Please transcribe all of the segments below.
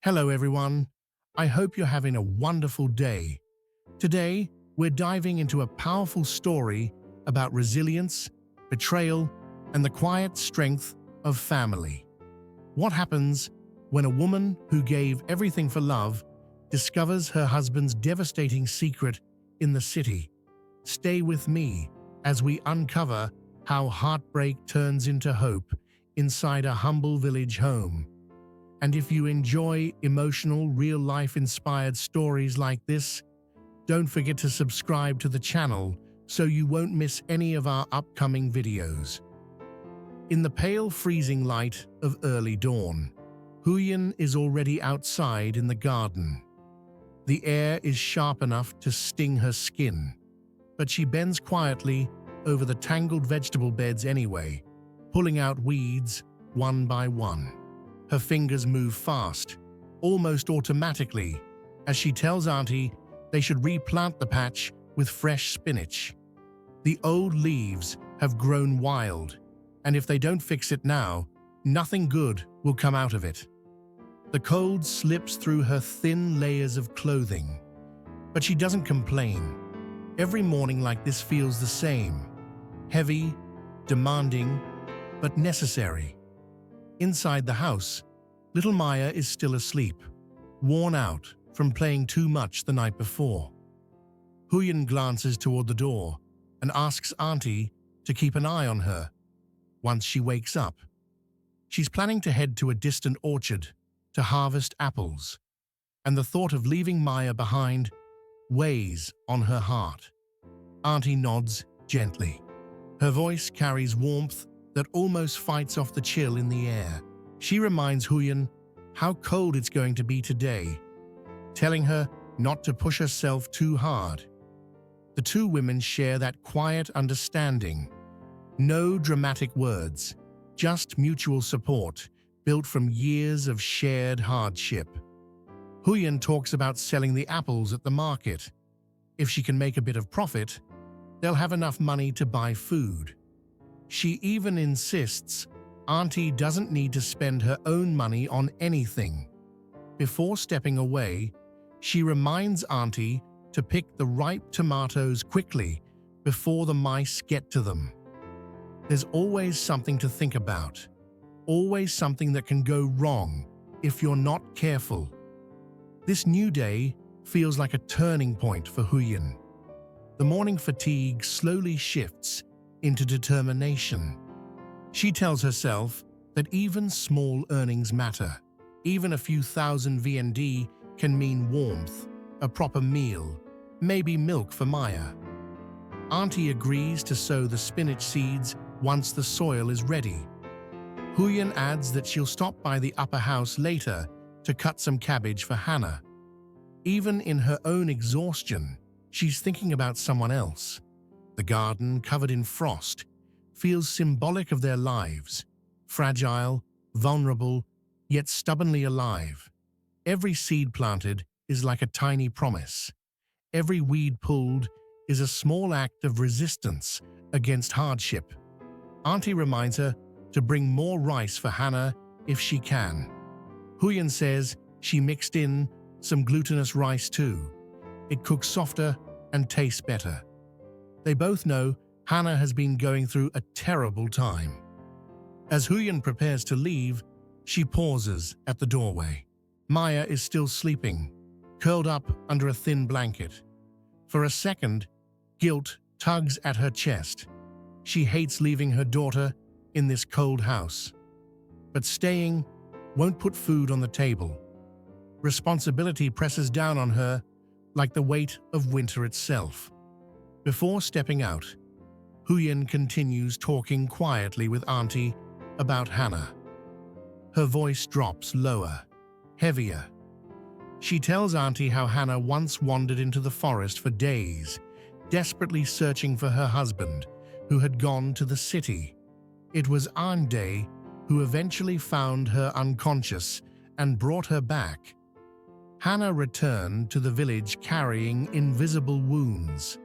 Hello everyone, I hope you're having a wonderful day. Today, we're diving into a powerful story about resilience, betrayal, and the quiet strength of family. What happens when a woman who gave everything for love discovers her husband's devastating secret in the city? Stay with me as we uncover how heartbreak turns into hope inside a humble village home. And if you enjoy emotional, real-life inspired stories like this, don't forget to subscribe to the channel so you won't miss any of our upcoming videos. In the pale, freezing light of early dawn, Huyen is already outside in the garden. The air is sharp enough to sting her skin, but she bends quietly over the tangled vegetable beds anyway, pulling out weeds one by one. Her fingers move fast, almost automatically, as she tells Auntie they should replant the patch with fresh spinach. The old leaves have grown wild, and if they don't fix it now, nothing good will come out of it. The cold slips through her thin layers of clothing, but she doesn't complain. Every morning like this feels the same, heavy, demanding, but necessary. Inside the house, little Maya is still asleep, worn out from playing too much the night before. Huyen glances toward the door and asks Auntie to keep an eye on her once she wakes up. She's planning to head to a distant orchard to harvest apples, and the thought of leaving Maya behind weighs on her heart. Auntie nods gently. Her voice carries warmth that almost fights off the chill in the air. She reminds Huyen how cold it's going to be today, telling her not to push herself too hard. The two women share that quiet understanding. No dramatic words, just mutual support built from years of shared hardship. Huyen talks about selling the apples at the market. If she can make a bit of profit, they'll have enough money to buy food. She even insists Auntie doesn't need to spend her own money on anything. Before stepping away, she reminds Auntie to pick the ripe tomatoes quickly before the mice get to them. There's always something to think about, always something that can go wrong if you're not careful. This new day feels like a turning point for Huyen. The morning fatigue slowly shifts into determination. She tells herself that even small earnings matter. Even a few thousand VND can mean warmth, a proper meal, maybe milk for Maya. Auntie agrees to sow the spinach seeds once the soil is ready. Huyen adds that she'll stop by the upper house later to cut some cabbage for Hanna. Even in her own exhaustion, she's thinking about someone else. The garden, covered in frost, feels symbolic of their lives, fragile, vulnerable, yet stubbornly alive. Every seed planted is like a tiny promise. Every weed pulled is a small act of resistance against hardship. Auntie reminds her to bring more rice for Hanna if she can. Huyen says she mixed in some glutinous rice too. It cooks softer and tastes better. They both know Hanna has been going through a terrible time. As Huyen prepares to leave, she pauses at the doorway. Maya is still sleeping, curled up under a thin blanket. For a second, guilt tugs at her chest. She hates leaving her daughter in this cold house. But staying won't put food on the table. Responsibility presses down on her like the weight of winter itself. Before stepping out, Huyen continues talking quietly with Auntie about Hanna. Her voice drops lower, heavier. She tells Auntie how Hanna once wandered into the forest for days, desperately searching for her husband, who had gone to the city. It was Auntie who eventually found her unconscious and brought her back. Hanna returned to the village carrying invisible wounds.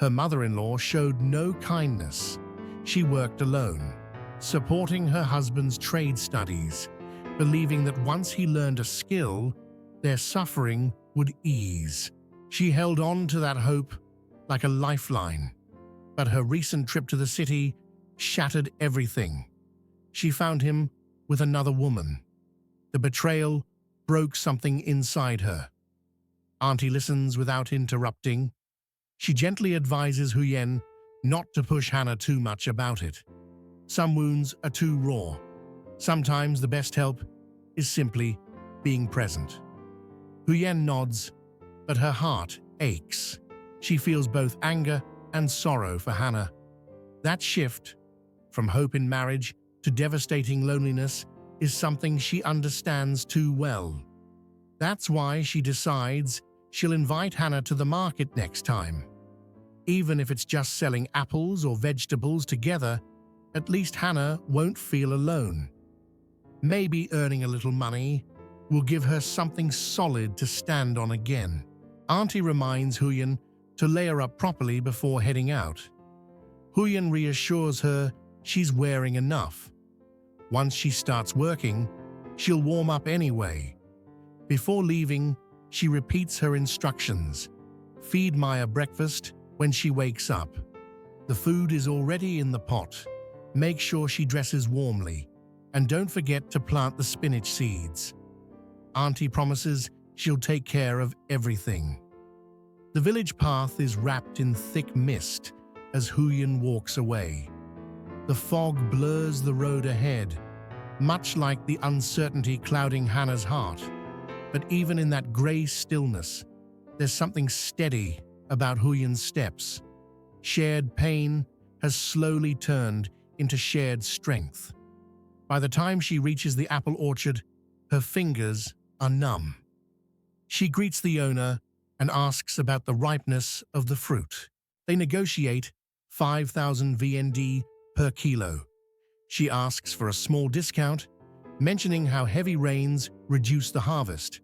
Her mother-in-law showed no kindness. She worked alone, supporting her husband's trade studies, believing that once he learned a skill, their suffering would ease. She held on to that hope like a lifeline, but her recent trip to the city shattered everything. She found him with another woman. The betrayal broke something inside her. Auntie listens without interrupting. She gently advises Huyen not to push Hanna too much about it. Some wounds are too raw. Sometimes the best help is simply being present. Huyen nods, but her heart aches. She feels both anger and sorrow for Hanna. That shift from hope in marriage to devastating loneliness is something she understands too well. That's why she decides she'll invite Hanna to the market next time. Even if it's just selling apples or vegetables together, at least Hanna won't feel alone. Maybe earning a little money will give her something solid to stand on again. Auntie reminds Huyen to layer up properly before heading out. Huyen reassures her she's wearing enough. Once she starts working, she'll warm up anyway. Before leaving, she repeats her instructions. Feed Maya breakfast when she wakes up. The food is already in the pot. Make sure she dresses warmly, and don't forget to plant the spinach seeds. Auntie promises she'll take care of everything. The village path is wrapped in thick mist as Huyen walks away. The fog blurs the road ahead, much like the uncertainty clouding Hanna's heart. But even in that grey stillness, there's something steady about Huyen's steps. Shared pain has slowly turned into shared strength. By the time she reaches the apple orchard, her fingers are numb. She greets the owner and asks about the ripeness of the fruit. They negotiate 5,000 VND per kilo. She asks for a small discount, mentioning how heavy rains reduce the harvest.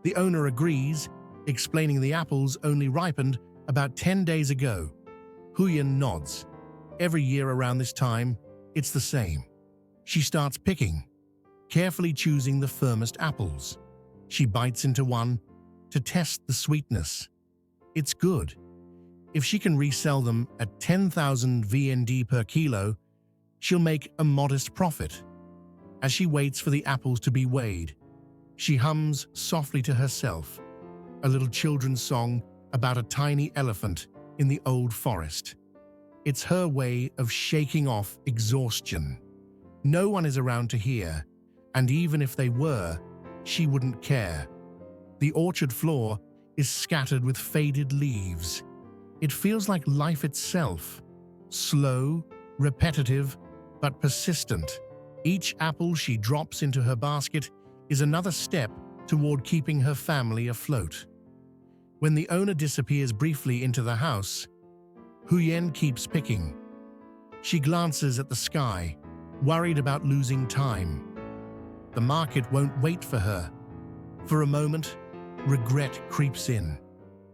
The owner agrees, explaining the apples only ripened about 10 days ago. Huyen nods. Every year around this time, it's the same. She starts picking, carefully choosing the firmest apples. She bites into one to test the sweetness. It's good. If she can resell them at 10,000 VND per kilo, she'll make a modest profit. As she waits for the apples to be weighed, she hums softly to herself, a little children's song about a tiny elephant in the old forest. It's her way of shaking off exhaustion. No one is around to hear, and even if they were, she wouldn't care. The orchard floor is scattered with faded leaves. It feels like life itself, slow, repetitive, but persistent. Each apple she drops into her basket is another step toward keeping her family afloat. When the owner disappears briefly into the house, Huyen keeps picking. She glances at the sky, worried about losing time. The market won't wait for her. For a moment, regret creeps in.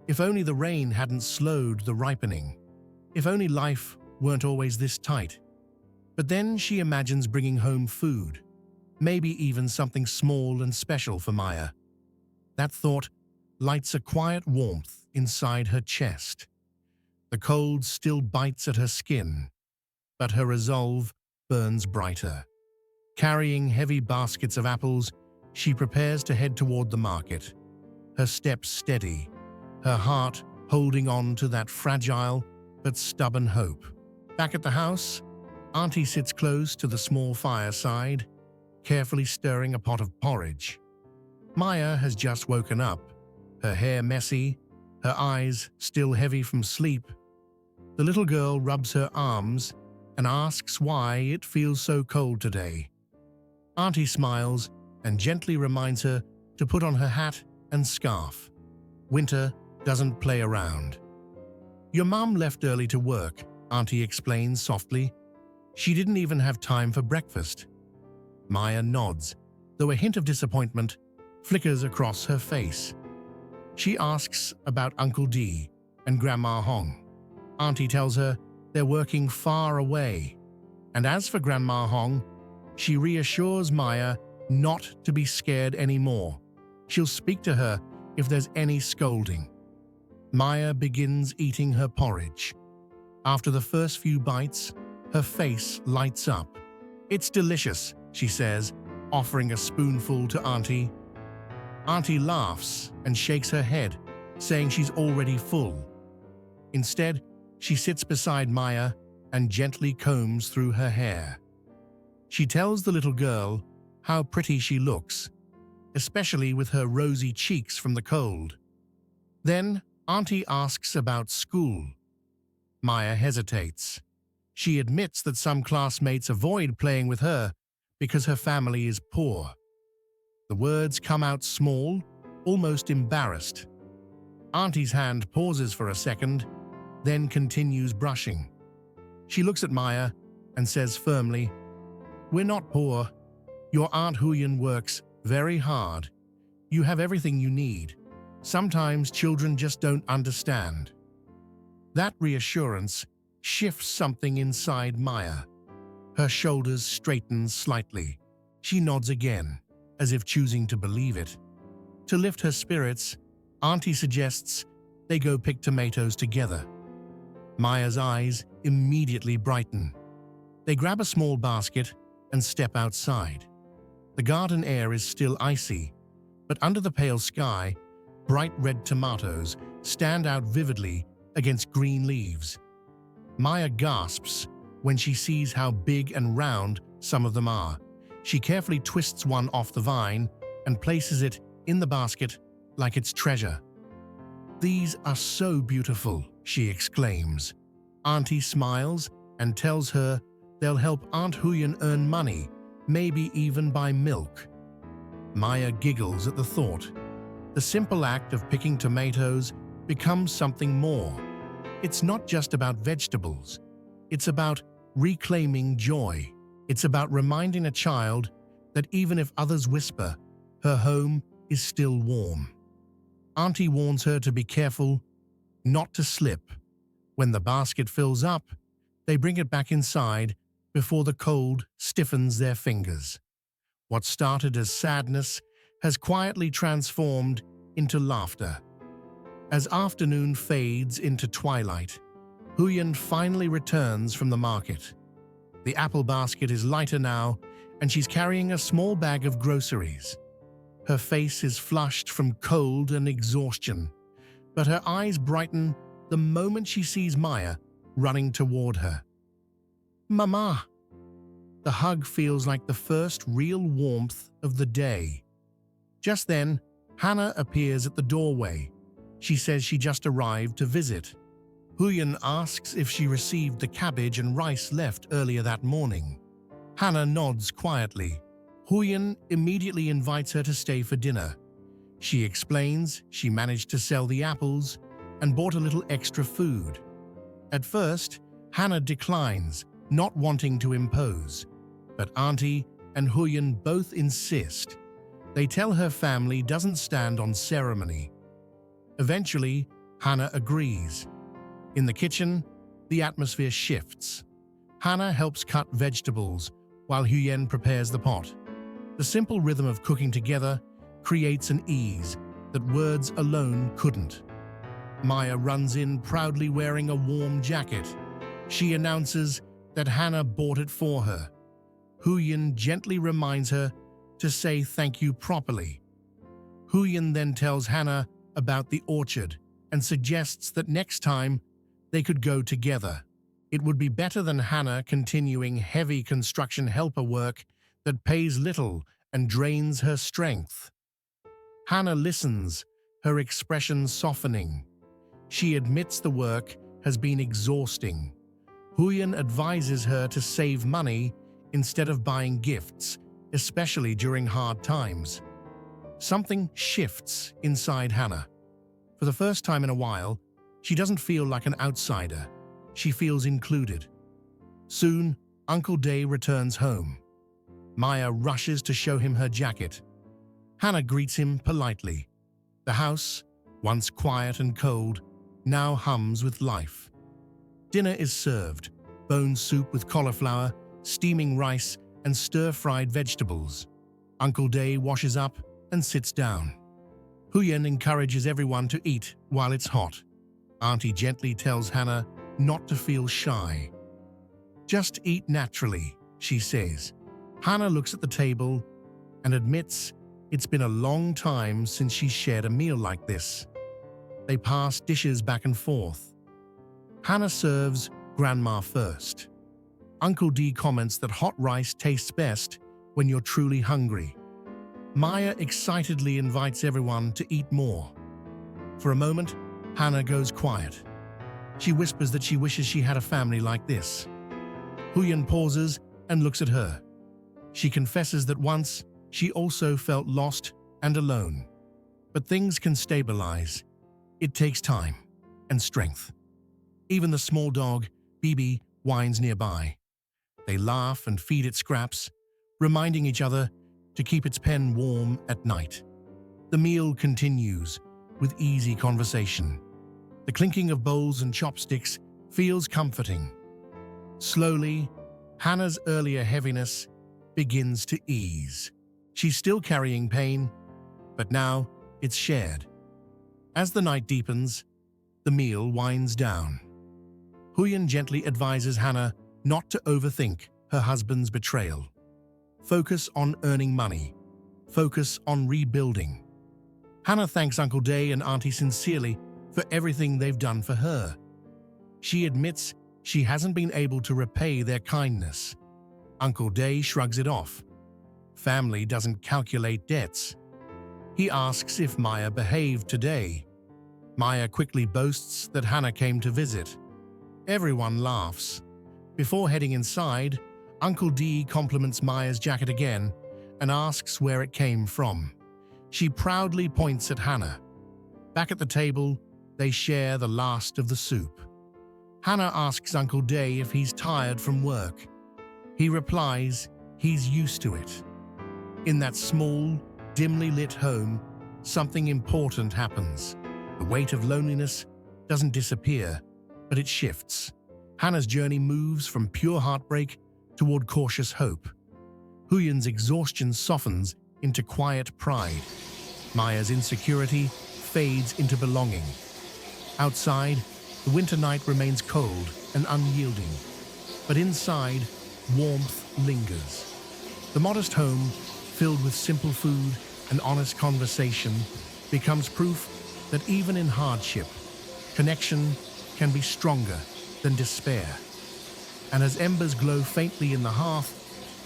If only the rain hadn't slowed the ripening. If only life weren't always this tight. But then she imagines bringing home food, maybe even something small and special for Maya. That thought lights a quiet warmth inside her chest. The cold still bites at her skin, but her resolve burns brighter. Carrying heavy baskets of apples, she prepares to head toward the market, her steps steady, her heart holding on to that fragile but stubborn hope. Back at the house, Auntie sits close to the small fireside, carefully stirring a pot of porridge. Maya has just woken up, her hair messy, her eyes still heavy from sleep. The little girl rubs her arms and asks why it feels so cold today. Auntie smiles and gently reminds her to put on her hat and scarf. Winter doesn't play around. Your mum left early to work, Auntie explains softly. She didn't even have time for breakfast. Maya nods, though a hint of disappointment flickers across her face. She asks about Uncle D and Grandma Hong. Auntie tells her they're working far away. And as for Grandma Hong, she reassures Maya not to be scared anymore. She'll speak to her if there's any scolding. Maya begins eating her porridge. After the first few bites, her face lights up. "It's delicious," she says, offering a spoonful to Auntie. Auntie laughs and shakes her head, saying she's already full. Instead, she sits beside Maya and gently combs through her hair. She tells the little girl how pretty she looks, especially with her rosy cheeks from the cold. Then, Auntie asks about school. Maya hesitates. She admits that some classmates avoid playing with her because her family is poor. The words come out small, almost embarrassed. Auntie's hand pauses for a second, then continues brushing. She looks at Maya and says firmly, "We're not poor. Your Aunt Huyen works very hard. You have everything you need. Sometimes children just don't understand." That reassurance shifts something inside Maya. Her shoulders straighten slightly. She nods again, as if choosing to believe it. To lift her spirits, Auntie suggests they go pick tomatoes together. Maya's eyes immediately brighten. They grab a small basket and step outside. The garden air is still icy, but under the pale sky, bright red tomatoes stand out vividly against green leaves. Maya gasps when she sees how big and round some of them are. She carefully twists one off the vine and places it in the basket like it's treasure. "These are so beautiful," she exclaims. Auntie smiles and tells her they'll help Aunt Huyen earn money, maybe even buy milk. Maya giggles at the thought. The simple act of picking tomatoes becomes something more. It's not just about vegetables. It's about reclaiming joy. It's about reminding a child that even if others whisper, her home is still warm. Auntie warns her to be careful, not to slip. When the basket fills up, they bring it back inside before the cold stiffens their fingers. What started as sadness has quietly transformed into laughter. As afternoon fades into twilight, Huyen finally returns from the market. The apple basket is lighter now, and she's carrying a small bag of groceries. Her face is flushed from cold and exhaustion, but her eyes brighten the moment she sees Maya running toward her. "Mama!" The hug feels like the first real warmth of the day. Just then, Hanna appears at the doorway. She says she just arrived to visit. Huyen asks if she received the cabbage and rice left earlier that morning. Hanna nods quietly. Huyen immediately invites her to stay for dinner. She explains she managed to sell the apples and bought a little extra food. At first, Hanna declines, not wanting to impose. But Auntie and Huyen both insist. They tell her family doesn't stand on ceremony. Eventually, Hanna agrees. In the kitchen, the atmosphere shifts. Hanna helps cut vegetables while Huyen prepares the pot. The simple rhythm of cooking together creates an ease that words alone couldn't. Maya runs in proudly wearing a warm jacket. She announces that Hanna bought it for her. Huyen gently reminds her to say thank you properly. Huyen then tells Hanna about the orchard and suggests that next time they could go together. It would be better than Hanna continuing heavy construction helper work that pays little and drains her strength. Hanna listens, her expression softening. She admits the work has been exhausting. Huyen advises her to save money instead of buying gifts, especially during hard times. Something shifts inside Hanna. For the first time in a while, she doesn't feel like an outsider. She feels included. Soon, Uncle Day returns home. Maya rushes to show him her jacket. Hanna greets him politely. The house, once quiet and cold, now hums with life. Dinner is served: bone soup with cauliflower, steaming rice, and stir-fried vegetables. Uncle Day washes up and sits down. Huyen encourages everyone to eat while it's hot. Auntie gently tells Hanna not to feel shy. "Just eat naturally," she says. Hanna looks at the table and admits it's been a long time since she shared a meal like this. They pass dishes back and forth. Hanna serves Grandma first. Uncle D comments that hot rice tastes best when you're truly hungry. Maya excitedly invites everyone to eat more. For a moment, Hanna goes quiet. She whispers that she wishes she had a family like this. Huyen pauses and looks at her. She confesses that once she also felt lost and alone. But things can stabilize. It takes time and strength. Even the small dog, Bibi, whines nearby. They laugh and feed it scraps, reminding each other to keep its pen warm at night. The meal continues with easy conversation. The clinking of bowls and chopsticks feels comforting. Slowly, Hanna's earlier heaviness begins to ease. She's still carrying pain, but now it's shared. As the night deepens, the meal winds down. Huyen gently advises Hanna not to overthink her husband's betrayal. Focus on earning money. Focus on rebuilding. Hanna thanks Uncle Day and Auntie sincerely for everything they've done for her. She admits she hasn't been able to repay their kindness. Uncle Day shrugs it off. Family doesn't calculate debts. He asks if Maya behaved today. Maya quickly boasts that Hanna came to visit. Everyone laughs. Before heading inside, Uncle D compliments Maya's jacket again and asks where it came from. She proudly points at Hanna. Back at the table, they share the last of the soup. Hanna asks Uncle Day if he's tired from work. He replies he's used to it. In that small, dimly lit home, something important happens. The weight of loneliness doesn't disappear, but it shifts. Hanna's journey moves from pure heartbreak toward cautious hope. Huyen's exhaustion softens into quiet pride. Maya's insecurity fades into belonging. Outside, the winter night remains cold and unyielding, but inside, warmth lingers. The modest home, filled with simple food and honest conversation, becomes proof that even in hardship, connection can be stronger than despair. And as embers glow faintly in the hearth,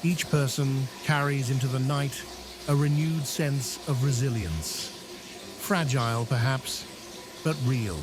each person carries into the night a renewed sense of resilience. Fragile, perhaps, but real.